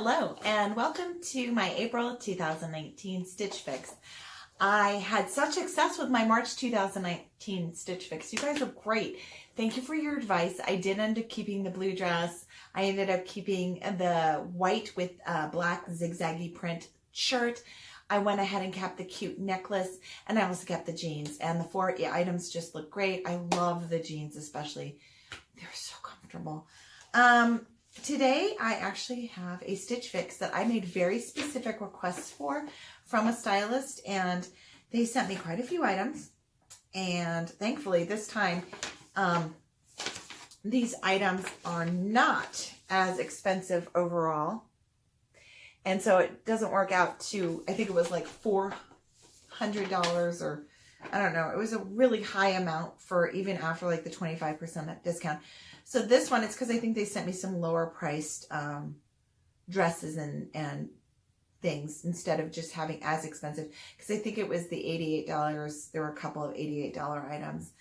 Hello and welcome to my April 2019 Stitch Fix. I had such success with my March 2019 Stitch Fix. You guys are great. Thank you for your advice. I did end up keeping the blue dress. I ended up keeping the white with black zigzaggy print shirt. I went ahead and kept the cute necklace, and I also kept the jeans. And the 4 items just look great. I love the jeans especially. They're so comfortable. Today, I actually have a Stitch Fix that I made very specific requests for from a stylist, and they sent me quite a few items. And thankfully, this time, these items are not as expensive overall. And so it doesn't work out to, I think it was like $400 or I don't know. It was a really high amount for even after like the 25% discount. So this one, it's because I think they sent me some lower priced dresses and things instead of just having as expensive. Because I think it was the $88. There were a couple of $88 items.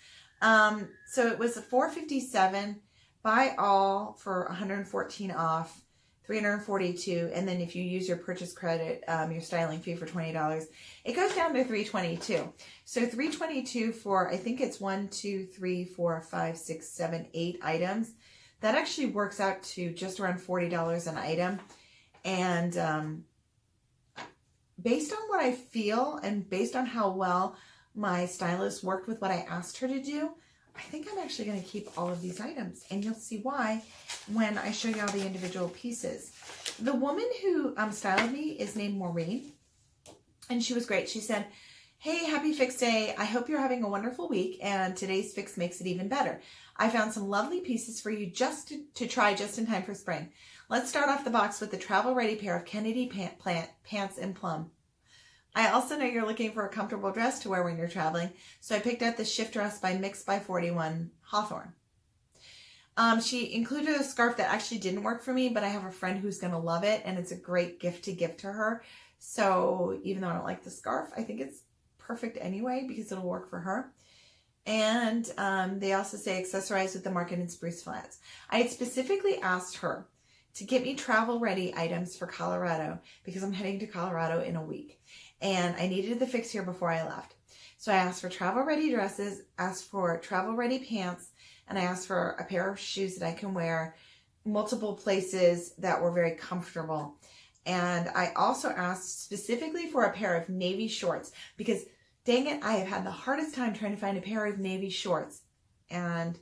So it was a $457, buy all for $114 off, $342, and then if you use your purchase credit, your styling fee for $20, it goes down to $322. So $322 for, I think it's 8 items. That actually works out to just around $40 an item. And based on what I feel and based on how well my stylist worked with what I asked her to do, I think I'm actually going to keep all of these items, and you'll see why when I show you all the individual pieces. The woman who styled me is named Maureen, and she was great. She said, "Hey, happy fix day. I hope you're having a wonderful week, and today's fix makes it even better. I found some lovely pieces for you just to try just in time for spring. Let's start off the box with the travel-ready pair of Cindie pants in plum. I also know you're looking for a comfortable dress to wear when you're traveling, so I picked out the shift dress by Mix by 41 Hawthorn. She included a scarf that actually didn't work for me, but I have a friend who's going to love it, and it's a great gift to give to her. So even though I don't like the scarf, I think it's perfect anyway because it'll work for her. And they also say accessorize with the Market and Spruce flats. I had specifically asked her to get me travel-ready items for Colorado because I'm heading to Colorado in a week. And I needed the fix here before I left. So I asked for travel-ready dresses, asked for travel-ready pants, and I asked for a pair of shoes that I can wear multiple places that were very comfortable. And I also asked specifically for a pair of navy shorts because, dang it, I have had the hardest time trying to find a pair of navy shorts. And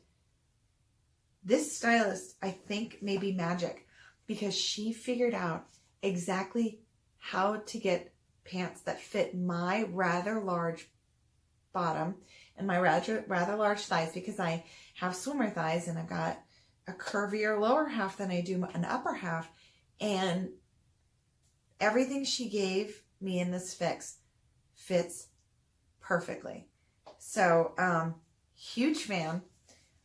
this stylist, I think, may be magic because she figured out exactly how to get pants that fit my rather large bottom and my rather large thighs because I have swimmer thighs and I've got a curvier lower half than I do an upper half. And everything she gave me in this fix fits perfectly. So, huge fan.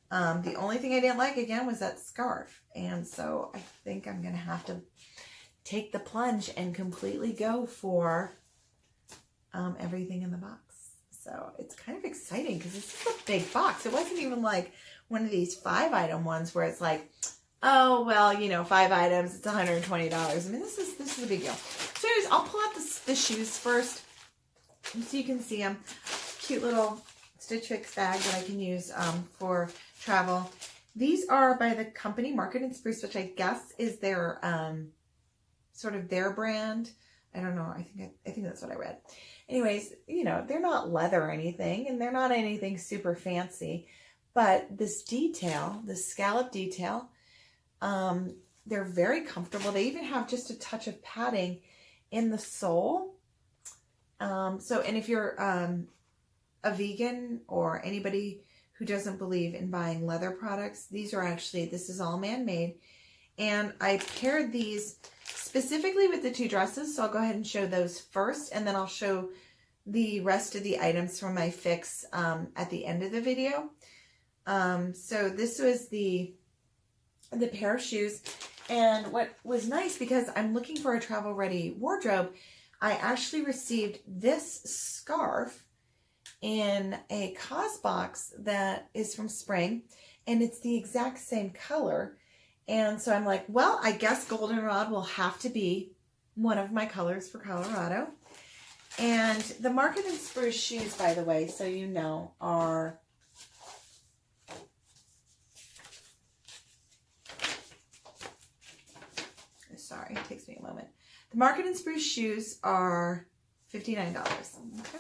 The only thing I didn't like again was that scarf. And so I think I'm going to have to take the plunge and completely go for everything in the box. So it's kind of exciting because this is a big box. It wasn't even like one of these 5-item ones where it's like, oh, well, you know, 5 items, it's $120. I mean, this is a big deal. So anyways, I'll pull out the shoes first so you can see them. Cute little Stitch Fix bag that I can use for travel. These are by the company Market and Spruce, which I guess is their sort of their brand. I don't know. I think that's what I read. Anyways, you know, they're not leather or anything, and they're not anything super fancy, but this detail, the scallop detail, they're very comfortable. They even have just a touch of padding in the sole. And if you're a vegan or anybody who doesn't believe in buying leather products, this is all man-made. And I paired these specifically with the 2 dresses, so I'll go ahead and show those first, and then I'll show the rest of the items from my fix at the end of the video. So this was the pair of shoes, and what was nice, because I'm looking for a travel-ready wardrobe, I actually received this scarf in a cause box that is from Spring, and it's the exact same color. And so I'm like, well, I guess goldenrod will have to be one of my colors for Colorado. And the Market and Spruce shoes, by the way, so you know, are sorry, it takes me a moment. The Market and Spruce shoes are $59. Okay.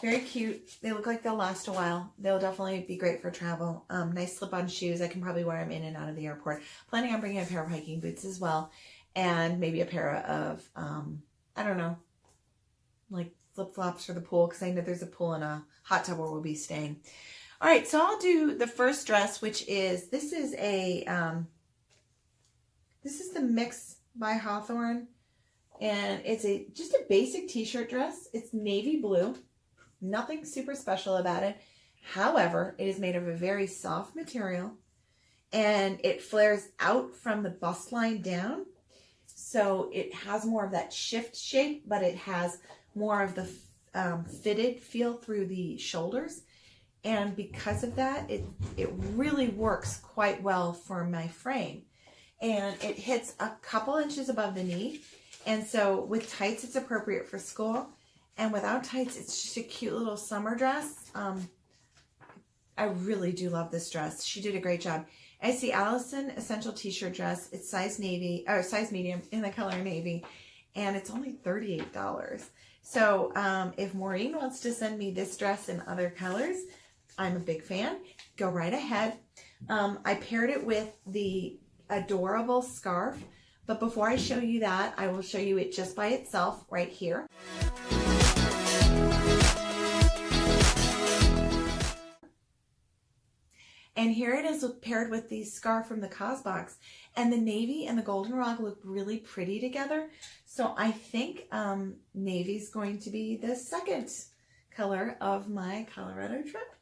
Very cute. They look like they'll last a while. They'll definitely be great for travel. Nice slip-on shoes. I can probably wear them in and out of the airport. Planning on bringing a pair of hiking boots as well. And maybe a pair of, I don't know, like flip-flops for the pool, because I know there's a pool and a hot tub where we'll be staying. All right, so I'll do the first dress, which is, this is the Mix by Hawthorn. And it's just a basic t-shirt dress. It's navy blue. Nothing super special about it. However, it is made of a very soft material and it flares out from the bust line down. So it has more of that shift shape, but it has more of the fitted feel through the shoulders. And because of that, it really works quite well for my frame. And it hits a couple inches above the knee. And so with tights, it's appropriate for school. And without tights, it's just a cute little summer dress. I really do love this dress. She did a great job. I see Alison Essential T-shirt dress. It's size navy, or size medium in the color navy. And it's only $38. So if Maureen wants to send me this dress in other colors, I'm a big fan. Go right ahead. I paired it with the adorable scarf. But before I show you that, I will show you it just by itself right here. And here it is paired with the scarf from the Cos box. And the navy and the goldenrod look really pretty together. So I think navy's going to be the second color of my Colorado trip.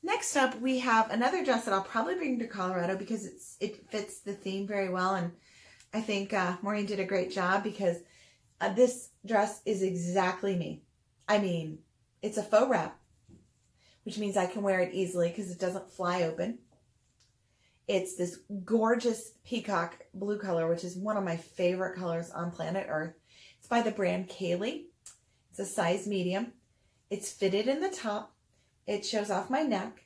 Next up, we have another dress that I'll probably bring to Colorado because it fits the theme very well. And I think Maureen did a great job because this dress is exactly me. I mean, it's a faux wrap, which means I can wear it easily because it doesn't fly open. It's this gorgeous peacock blue color, which is one of my favorite colors on planet Earth. It's by the brand KAILEIGH. It's a size medium. It's fitted in the top. It shows off my neck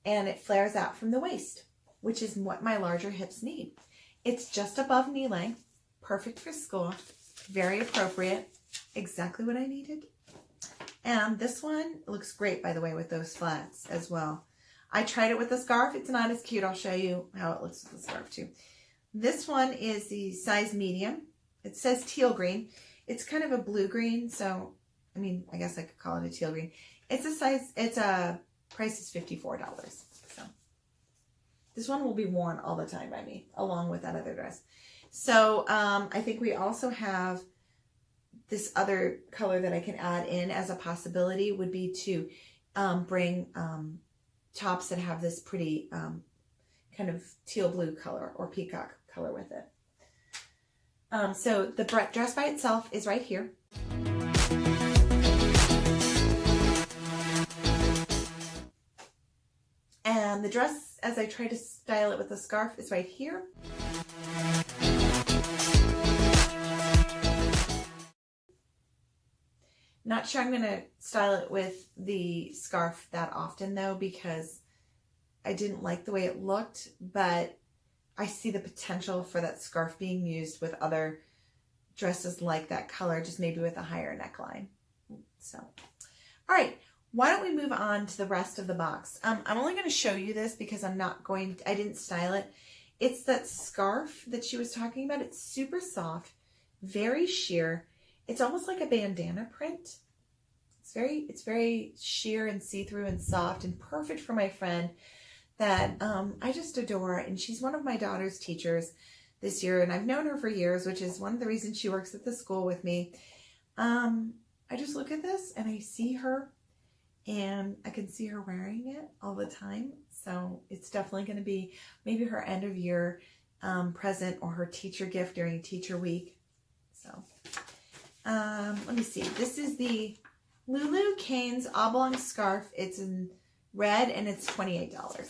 and it flares out from the waist, which is what my larger hips need. It's just above knee length, perfect for school. Very appropriate. Exactly what I needed. And this one looks great, by the way, with those flats as well. I tried it with the scarf. It's not as cute. I'll show you how it looks with the scarf too. This one is the size medium. It says teal green. It's kind of a blue green. So, I mean, I guess I could call it a teal green. It's a size, price is $54. So this one will be worn all the time by me, along with that other dress. So I think we also have this other color that I can add in as a possibility would be to bring tops that have this pretty kind of teal blue color or peacock color with it. So the dress by itself is right here. And the dress, as I try to style it with the scarf, is right here. Not sure I'm going to style it with the scarf that often though, because I didn't like the way it looked, but I see the potential for that scarf being used with other dresses like that color, just maybe with a higher neckline. So, all right, why don't we move on to the rest of the box? I'm only going to show you this because I didn't style it. It's that scarf that she was talking about. It's super soft, very sheer. It's almost like a bandana print. It's very sheer and see-through and soft and perfect for my friend that I just adore. And she's one of my daughter's teachers this year, and I've known her for years, which is one of the reasons she works at the school with me. I just look at this and I see her, and I can see her wearing it all the time. So it's definitely going to be maybe her end of year present or her teacher gift during teacher week. So let me see. This is the LULU Cane's Oblong Scarf. It's in red and it's $28.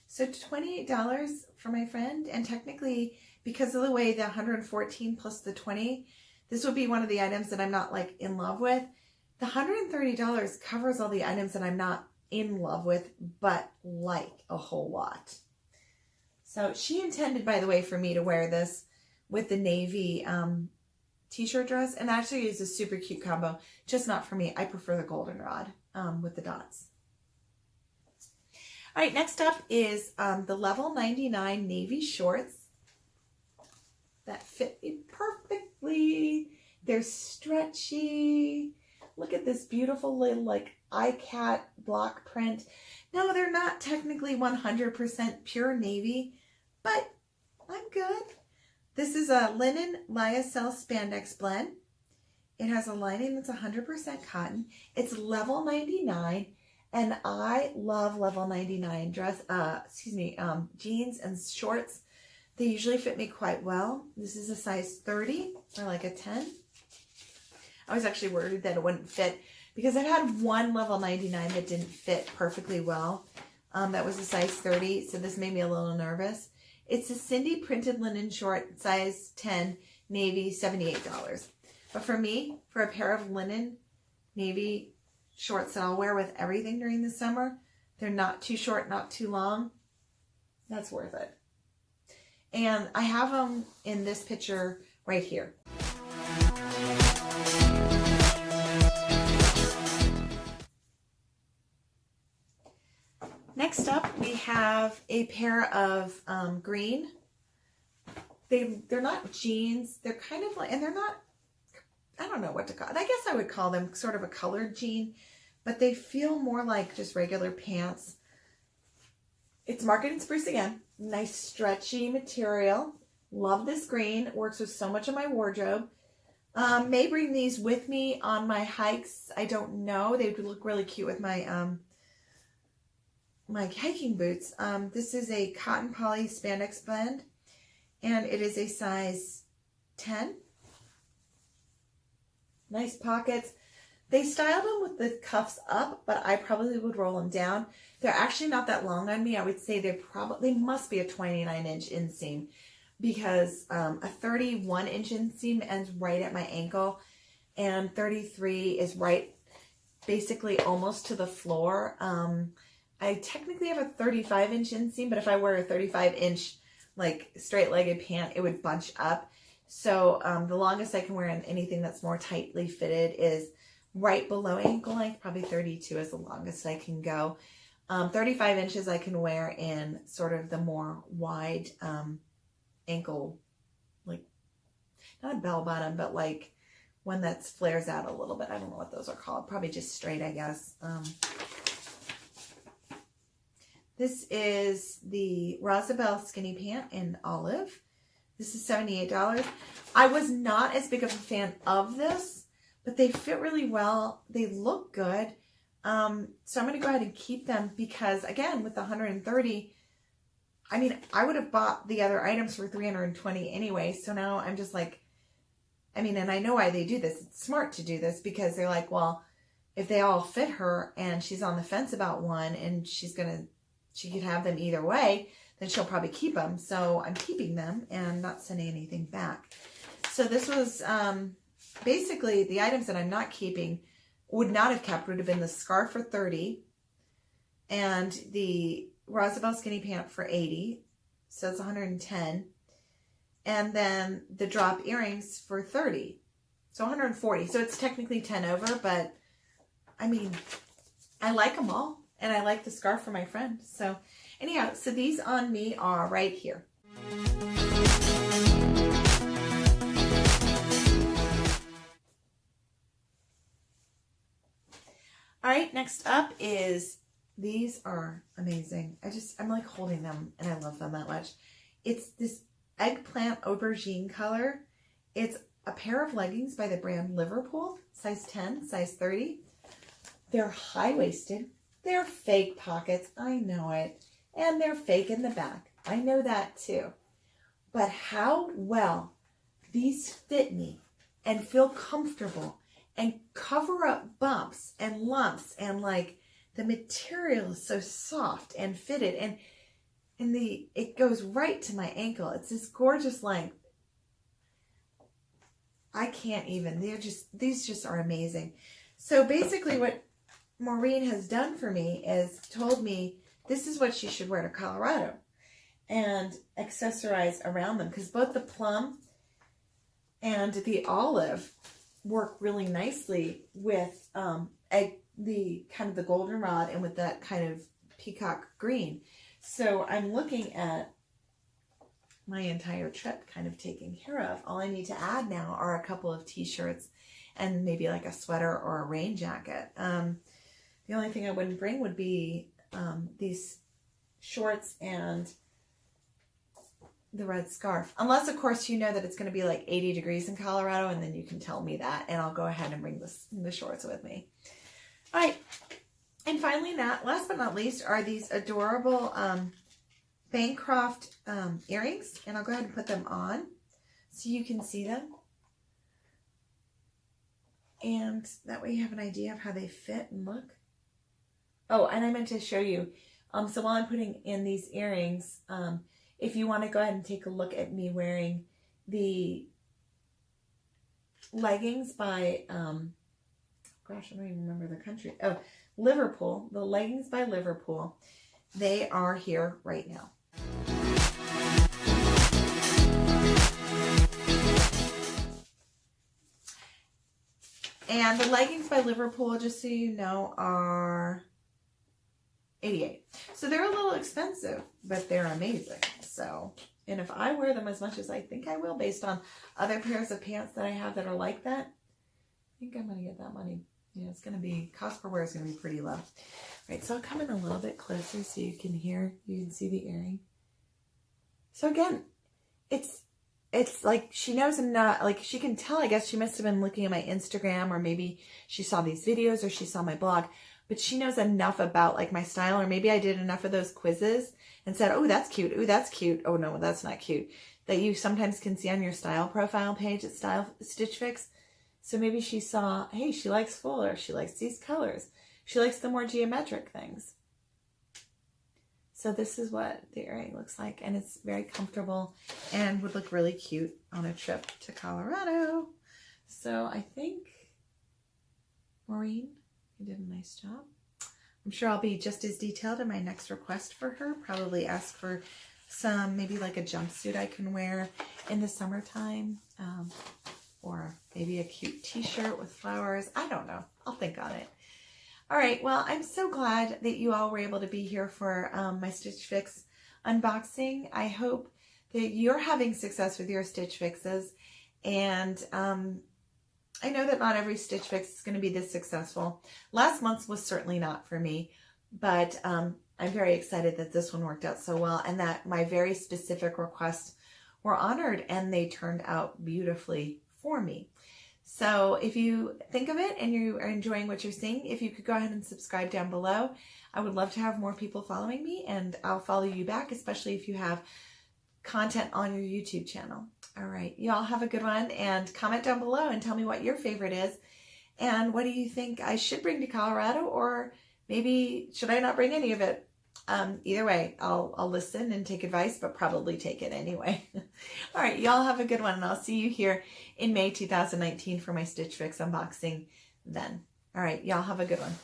So $28 for my friend. And technically, because of the way the 114 plus the 20, this would be one of the items that I'm not like in love with. The $130 covers all the items that I'm not in love with, but like a whole lot. So she intended, by the way, for me to wear this with the navy t-shirt dress, and actually it's a super cute combo, just not for me. I prefer the goldenrod with the dots. All right, next up is the level 99 navy shorts that fit me perfectly. They're stretchy. Look at this beautiful little like iCat block print. No, they're not technically 100% pure navy, but I'm good. This is a linen lyocell spandex blend. It has a lining that's 100% cotton. It's level 99, and I love level 99 jeans and shorts. They usually fit me quite well. This is a size 30 or like a 10. I was actually worried that it wouldn't fit because I've had one level 99 that didn't fit perfectly well. That was a size 30, so this made me a little nervous. It's a Cindie printed linen short, size 10, navy, $78. But for me, for a pair of linen navy shorts that I'll wear with everything during the summer, they're not too short, not too long, that's worth it. And I have them in this picture right here. Next up, we have a pair of green. They're not jeans. They're kind of like, and they're not, I don't know what to call it. I guess I would call them sort of a colored jean, but they feel more like just regular pants. It's marketed in Spruce again. Nice stretchy material. Love this green. It works with so much of my wardrobe. May bring these with me on my hikes. I don't know. They would look really cute with my my hiking boots. This is a cotton poly spandex blend, and it is a size 10. Nice pockets. They styled them with the cuffs up, but I probably would roll them down. They're actually not that long on me. I would say they must be a 29-inch inseam, because a 31-inch inseam ends right at my ankle, and 33 is right basically almost to the floor. I technically have a 35-inch inseam, but if I wear a 35-inch like straight-legged pant, it would bunch up. So the longest I can wear in anything that's more tightly fitted is right below ankle length. Probably 32 is the longest I can go. 35 inches I can wear in sort of the more wide ankle, like not a bell bottom, but like one that flares out a little bit. I don't know what those are called. Probably just straight, I guess. This is the Rosabel skinny pant in olive. This is $78. I was not as big of a fan of this, but they fit really well. They look good. So I'm going to go ahead and keep them because, again, with the 130, I mean, I would have bought the other items for $320 anyway. So now I'm just like, I mean, and I know why they do this. It's smart to do this because they're like, well, if they all fit her and she's on the fence about one and she could have them either way, then she'll probably keep them. So I'm keeping them and not sending anything back. So this was basically the items that I'm not keeping would not have kept would have been the scarf for $30 and the Rosabel skinny pant for $80. So it's $110. And then the drop earrings for $30. So $140. So it's technically 10 over, but I mean, I like them all. And I like the scarf for my friend. So anyhow, so these on me are right here. All right, next up is, these are amazing. I'm like holding them and I love them that much. It's this eggplant aubergine color. It's a pair of leggings by the brand Liverpool, size 10, size 30. They're high-waisted. They're fake pockets. I know it. And they're fake in the back. I know that too. But how well these fit me and feel comfortable and cover up bumps and lumps, and like the material is so soft and fitted, and it goes right to my ankle. It's this gorgeous length. I can't even, these just are amazing. So basically what Maureen has done for me is told me this is what she should wear to Colorado and accessorize around them, because both the plum and the olive work really nicely with the kind of the goldenrod and with that kind of peacock green. So I'm looking at my entire trip kind of taken care of. All I need to add now are a couple of t-shirts and maybe like a sweater or a rain jacket. The only thing I wouldn't bring would be these shorts and the red scarf. Unless, of course, you know that it's going to be like 80 degrees in Colorado, and then you can tell me that, and I'll go ahead and bring the shorts with me. All right. And finally, last but not least, are these adorable BANCROFT earrings, and I'll go ahead and put them on so you can see them. And that way you have an idea of how they fit and look. Oh, and I meant to show you. So while I'm putting in these earrings, if you want to go ahead and take a look at me wearing the leggings by, gosh, I don't even remember the country. Oh, Liverpool. The leggings by Liverpool. They are here right now. And the leggings by Liverpool, just so you know, are $88. So they're a little expensive, but they're amazing. So, and if I wear them as much as I think I will, based on other pairs of pants that I have that are like that, I think I'm going to get that money. Yeah, it's going to be, cost per wear is going to be pretty low. All right, so I'll come in a little bit closer so you can see the earring. So again, it's like she knows enough, like she can tell, I guess she must have been looking at my Instagram, or maybe she saw these videos, or she saw my blog, but she knows enough about like my style, or maybe I did enough of those quizzes and said, oh, that's cute. Oh, that's cute. Oh, no, that's not cute. That you sometimes can see on your style profile page at Stitch Fix. So maybe she saw, hey, she likes fuller. She likes these colors. She likes the more geometric things. So this is what the earring looks like, and it's very comfortable and would look really cute on a trip to Colorado. So I think, Maureen, you did a nice job. I'm sure I'll be just as detailed in my next request for her. Probably ask for some, maybe like a jumpsuit I can wear in the summertime, or maybe a cute t-shirt with flowers. I don't know. I'll think on it. All right, well, I'm so glad that you all were able to be here for my Stitch Fix unboxing. I hope that you're having success with your Stitch Fixes, and I know that not every Stitch Fix is going to be this successful. Last month's was certainly not for me, but I'm very excited that this one worked out so well, and that my very specific requests were honored, and they turned out beautifully for me. So if you think of it and you are enjoying what you're seeing, if you could go ahead and subscribe down below. I would love to have more people following me, and I'll follow you back, especially if you have content on your YouTube channel. All right, y'all have a good one, and comment down below and tell me what your favorite is, and what do you think I should bring to Colorado, or maybe should I not bring any of it? Either way, I'll listen and take advice, but probably take it anyway. All right, y'all have a good one, and I'll see you here in May 2019 for my Stitch Fix unboxing then. All right, y'all have a good one.